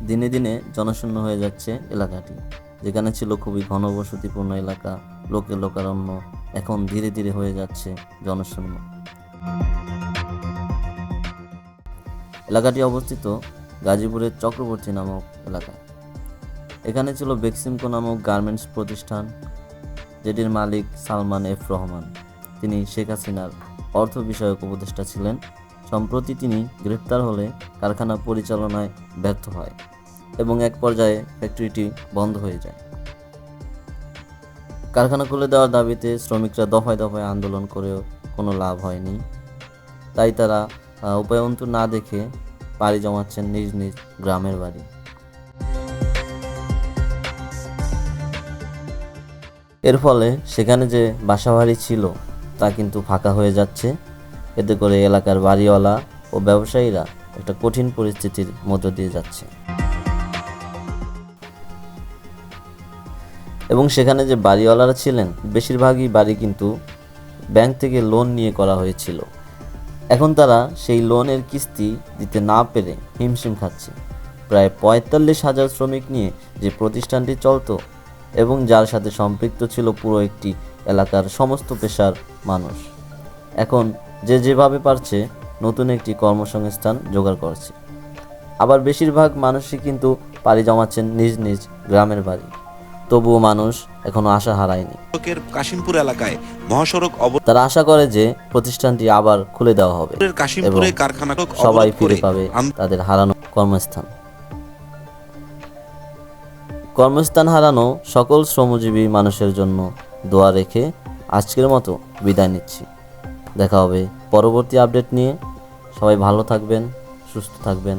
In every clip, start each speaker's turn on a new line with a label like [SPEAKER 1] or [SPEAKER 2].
[SPEAKER 1] দিনে দিনে জনশূন্য হয়ে যাচ্ছে এলাকাটি। যেখানে ছিল খুবই ঘনবসতিপূর্ণ এলাকা, লোকে লোকারণ্য, এখন ধীরে ধীরে হয়ে যাচ্ছে জনশূন্য। এলাকাটি অবস্থিত গাজীপুরের চক্রবর্তী নামক এলাকায়। এখানে ছিল বেক্সিমকো নামক গার্মেন্টস প্রতিষ্ঠান, যেটির মালিক সালমান এফ রহমান। তিনি শেখ হাসিনার অর্থ বিষয়ক উপদেষ্টা ছিলেন। সম্প্রতি তিনি গ্রেপ্তার হলে কারখানা পরিচালনায় ব্যর্থ হয় এবং এক পর্যায়ে ফ্যাক্টরিটি বন্ধ হয়ে যায়। কারখানা খুলে দেওয়ার দাবিতে শ্রমিকরা দফায় দফায় আন্দোলন করেও কোনো লাভ হয়নি। তাই তারা উপায়ন্তর না দেখে পাড়ি জমাচ্ছেন নিজ নিজ গ্রামের বাড়ি। এর ফলে সেখানে যে বাসাবাড়ি ছিল তা কিন্তু ফাঁকা হয়ে যাচ্ছে। এতে করে এলাকার বাড়িওয়ালা ও ব্যবসায়ীরা একটা কঠিন পরিস্থিতির মধ্য দিয়ে যাচ্ছে এবং সেখানে যে বাড়িওয়ালারা ছিলেন বেশিরভাগই বাড়ি কিন্তু ব্যাংক থেকে লোন নিয়ে করা হয়েছিল। এখন তারা সেই লোনের কিস্তি দিতে না পেরে হিমশিম খাচ্ছে। প্রায় ৪৫,০০০ শ্রমিক নিয়ে যে প্রতিষ্ঠানটি চলতো এবং যার সাথে সম্পৃক্ত ছিল পুরো একটি এলাকার সমস্ত পেশার মানুষ, এখন যে যেভাবে পারছে নতুন একটি কর্মসংস্থান জোগাড় করছে। আবার বেশিরভাগ মানুষই কিন্তু পাড়ি জমাচ্ছেন নিজ নিজ গ্রামের বাড়ি। তবুও মানুষ এখনো আশা হারায়নি।
[SPEAKER 2] কাশিমপুর এলাকায় মহাসড়ক
[SPEAKER 1] তারা আশা করে যে প্রতিষ্ঠানটি আবার খুলে দেওয়া হবে এবং সবাই ফিরে পাবে তাদের হারানো কর্মস্থান। কর্মস্থান হারানো সকল শ্রমজীবী মানুষের জন্য দোয়া রেখে আজকের মতো বিদায় নিচ্ছি। দেখা হবে পরবর্তী আপডেট নিয়ে। সবাই ভালো থাকবেন, সুস্থ থাকবেন।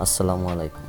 [SPEAKER 1] আসসালামু আলাইকুম।